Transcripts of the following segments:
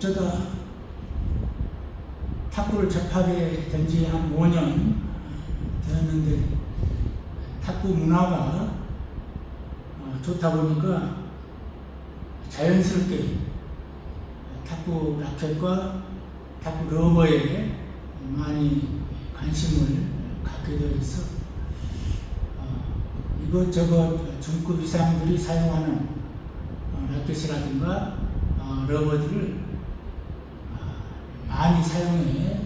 어쩌다 탁구를 접하게 된 지 한 5년 되었는데 탁구 문화가 좋다 보니까 자연스럽게 탁구 라켓과 탁구 러버에 많이 관심을 갖게 되어서 이것저것 중급 이상들이 사용하는 라켓이라든가 러버들을 많이 사용해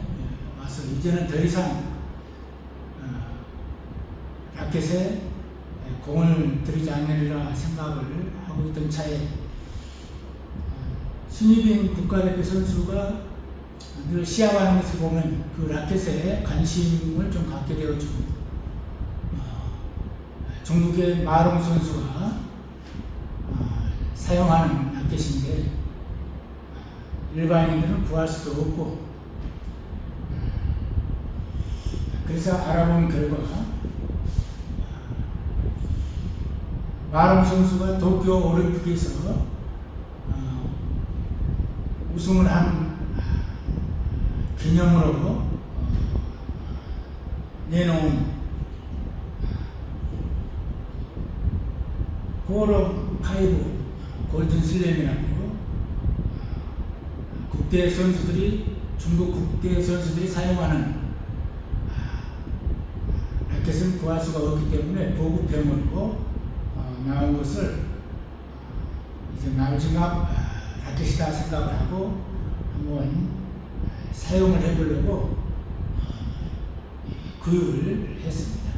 와서 이제는 더 이상 라켓에 공을 들이지 않으리라 생각을 하고 있던 차에 신입인 국가대표 선수가 늘 시합하는 것을 보면 그 라켓에 관심을 좀 갖게 되어주고 중국의 마롱 선수가 사용하는 라켓인데 일반인들은 구할 수도 없고 그래서 알아본 결과 마롱 선수가 도쿄 올림픽에서 우승을 한 기념으로 내놓은 호럽 파이브 골든 슬램이라고 국대 선수들이 중국 국대 선수들이 사용하는 라켓은 구할 수가 없기 때문에 보급형으로 나온 것을 이제 마지막 라켓이다 생각을 하고 한번 사용을 해보려고 구입을 했습니다.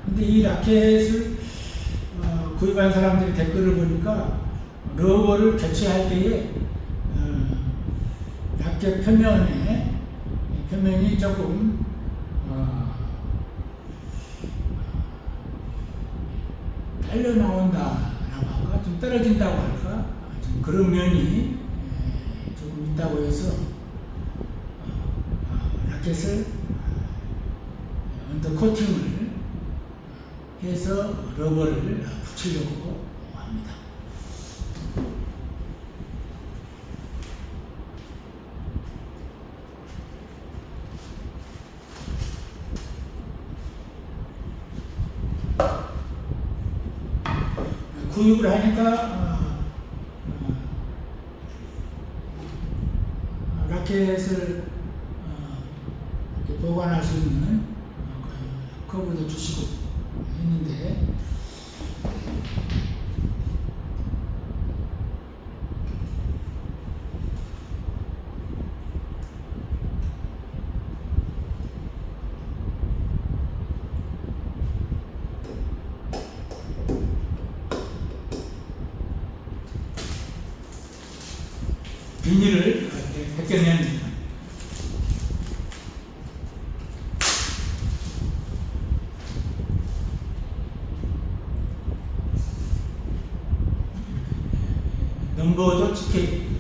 근데 이 라켓을 구입한 사람들의 댓글을 보니까 러버를 교체할 때에 라켓 표면이 조금 딸려 나온다라고 할까, 좀 떨어진다고 할까, 좀 그런 면이 조금 있다고 해서 라켓을 언더 코팅을 해서 러버를 붙이려고 합니다. 구입을 하니까 라켓을 보관할 수 있는 커버도 주시고 했는데 비닐을 벗겨냅니다. 넘버도 찍혀있고요.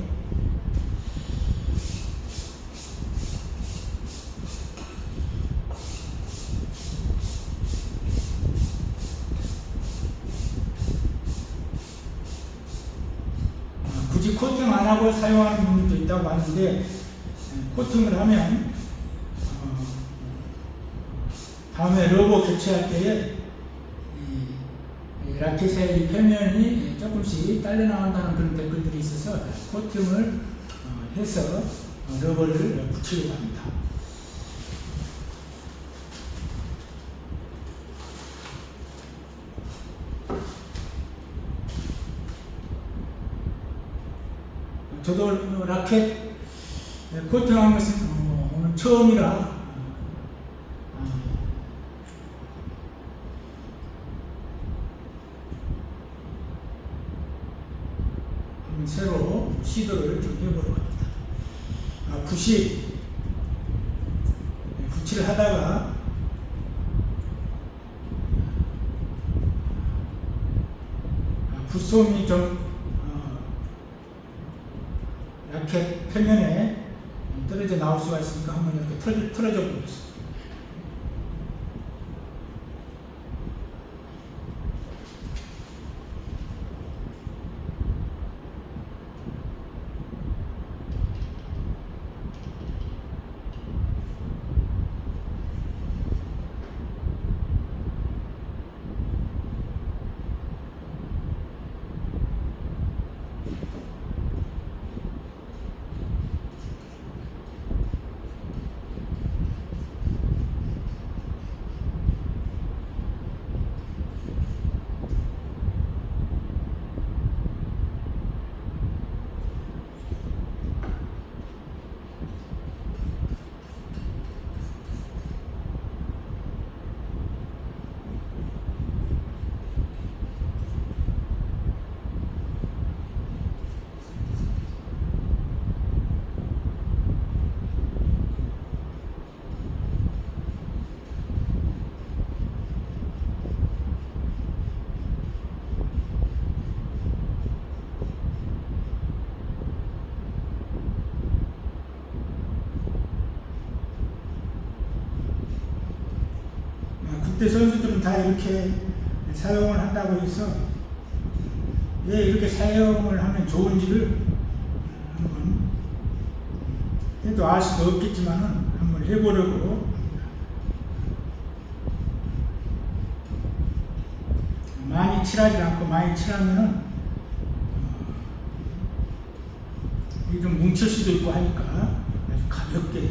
굳이 코팅 안 하고 사용하는 분들도 있다고 하는데 코팅을 하면 다음에 러버 교체할 때에 라켓의 이 표면이 조금씩 딸려 나온다는 그런 댓글들이 있어서 코팅을 해서 러버를 붙이려고 합니다. 저도 라켓 코팅한 것은 오늘 처음이라 새로 시도를 좀 해보려고 합니다. 붓을 하다가 붓솜이 좀 라켓 표면에 떨어져 나올 수가 있으니까 한번 이렇게 틀어져 보겠습니다. 국대 선수들은 다 이렇게 사용을 한다고 해서 왜 이렇게 사용을 하면 좋은지를 한번 해도 알 수도 없겠지만은 한번 해보려고 많이 칠하지 않고 많이 칠하면은 이게 좀 뭉칠 수도 있고 하니까 아주 가볍게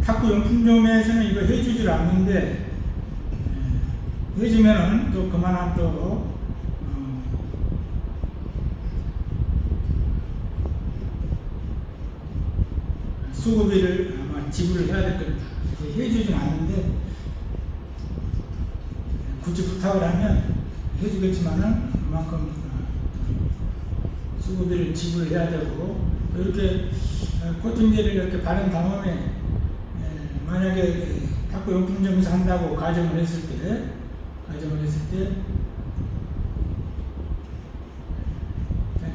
탁구 용품점에서는 이거 해주질 않는데 해주면은 또 그만한 또 수고비를 아마 지불을 해야 될 겁니다. 해주진 않는데 굳이 부탁을 하면 해주겠지만은 그만큼 수고비를 지불해야 되고 이렇게 코팅제를 이렇게 바른 다음에 만약에 탁구 용품점에서 한다고 가정을 했을 때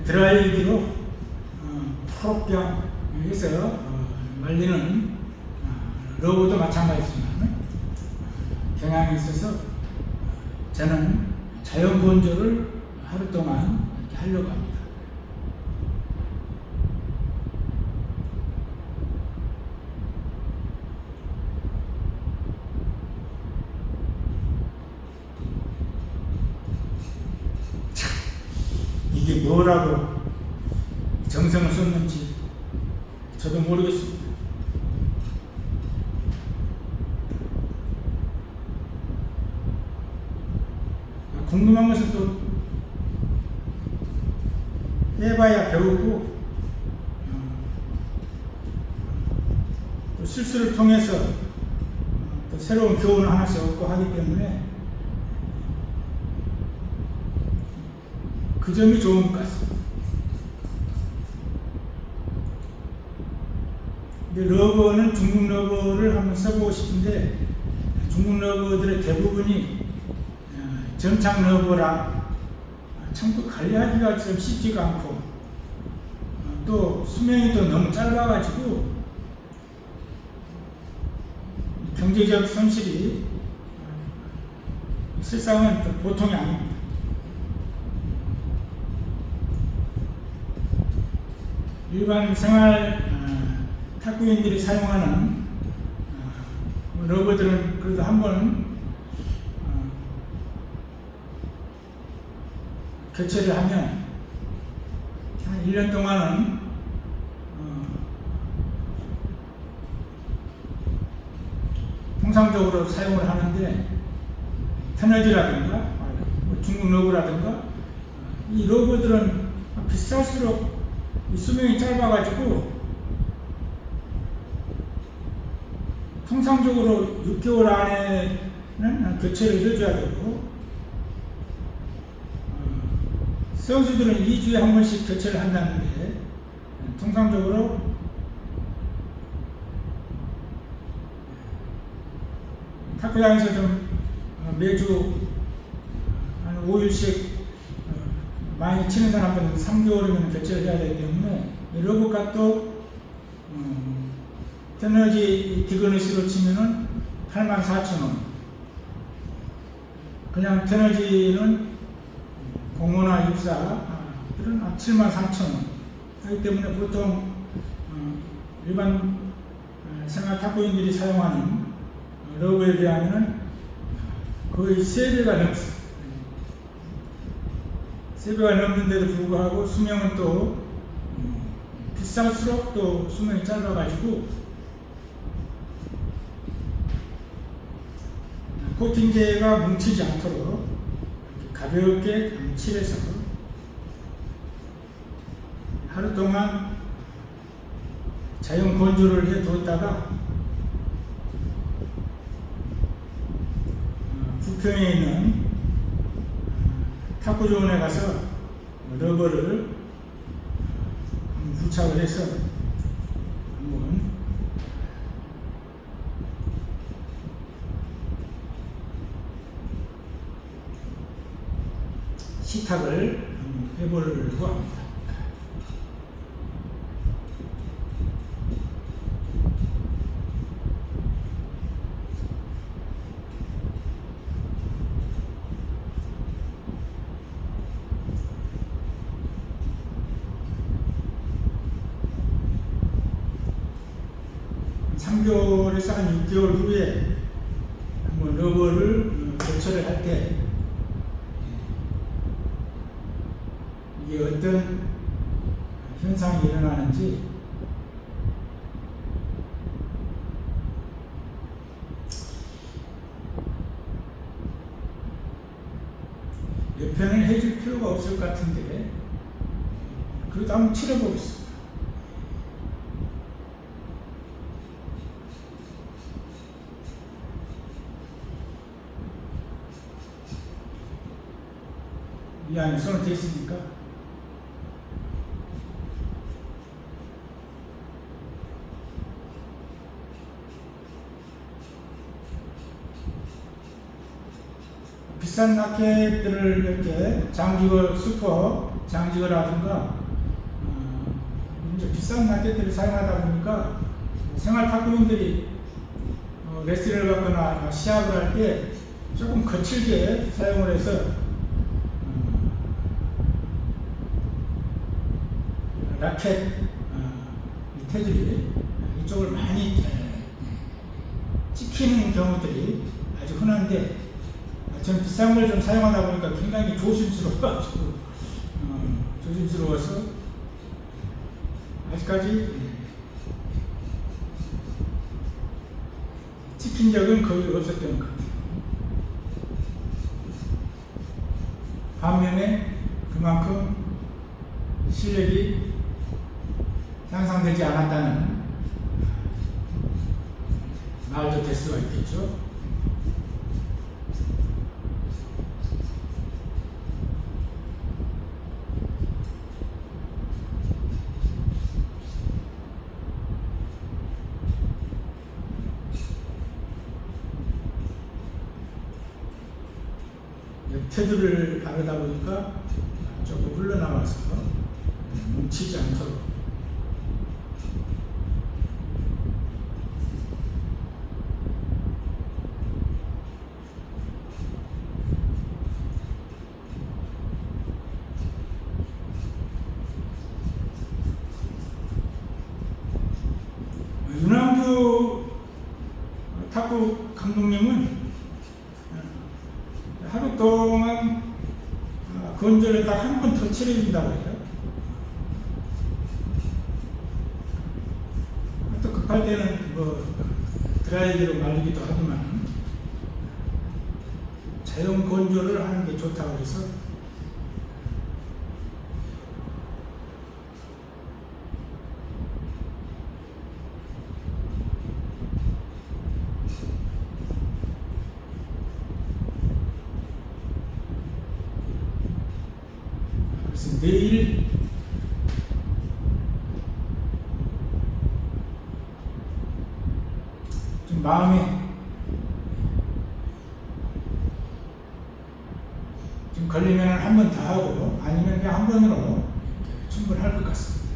드라이기로 프로병 해서 말리는 러브도 마찬가지지만 경향이 있어서 저는 자연 건조를 하루 동안 이렇게 하려고 합니다. 이게 뭐라고 정성을 썼는지 저도 모르겠습니다. 궁금한 것은 또 해봐야 배우고 또 실수를 통해서 또 새로운 교훈을 하나씩 얻고 하기 때문에 그 점이 좋은 것 같습니다. 근데 러버는 중국 러버를 한번 써보고 싶은데 중국 러버들의 대부분이 전창 러버랑 참 그 관리하기가 좀 쉽지가 않고 또 수명이 또 너무 짧아가지고 경제적 손실이 실상은 또 보통이 아닙니다. 일반 생활 탁구인들이 사용하는 러버들은 그래도 한번 교체를 하면 한 1년 동안은 통상적으로 사용을 하는데 테너지라든가 중국 러버라든가 이 러버들은 비쌀수록 이 수명이 짧아가지고 통상적으로 6개월 안에는 교체를 해줘야 되고 선수들은 2주에 한 번씩 교체를 한다는데 통상적으로 탁구장에서 좀 매주 한 5일씩 많이 치는 사람들은 3개월이면 교체를 해야 되기 때문에 러브값도 테너지 디그니스로 치면은 84,000원, 그냥 테너지는 공모나 입사들은 73,000원 하기 때문에 보통 일반 생활 탁구인들이 사용하는 러브에 비하면 거의 3배가 넘습니다. 3배가 넘는데도 불구하고 수명은 또 비쌀수록 또 수명이 짧아가지고 코팅제가 뭉치지 않도록 가볍게 칠해서 하루 동안 자연 건조를 해 두었다가 부평에 있는 탁구존에 가서 러버를 부착을 해서 한번 시탁을 해보려고 합니다. 삼 3개월에서 한 6개월 후에 한번 러버를 교체를 할 때 이게 어떤 현상이 일어나는지 옆에는 해줄 필요가 없을 것 같은데 그래도 한번 치러보겠습니다. 이 안에 손을 댔으니까 비싼 라켓들을 이렇게 장지거 슈퍼 장지거라든가 이제 비싼 라켓들을 사용하다 보니까 생활 탁구인들이 레슨을 받거나 시합을 할 때 조금 거칠게 사용을 해서 라켓 테두리 이쪽을 많이 찍히는 경우들이 아주 흔한데 저는 비싼 걸 좀 사용하다 보니까 굉장히 조심스러워가지고 조심스러워서 아직까지 찍힌 적은 거의 없었던 것 같아요. 반면에 그만큼 실력이 향상되지 않았다는 말도 될 수가 있겠죠. 테두리를 바르다 보니까 조금 흘러나와서 뭉치지 않도록 윤항주 탁구 감독님은 하루 동안 건조를 딱 한 번 더 칠해준다고 해요. 또 급할 때는 뭐 드라이기로 말리기도 하지만 자연 건조를 하는 게 좋다고 해서 내일 좀 마음에 좀 걸리면 한 번 더 하고 아니면 그냥 한 번으로 충분할 것 같습니다.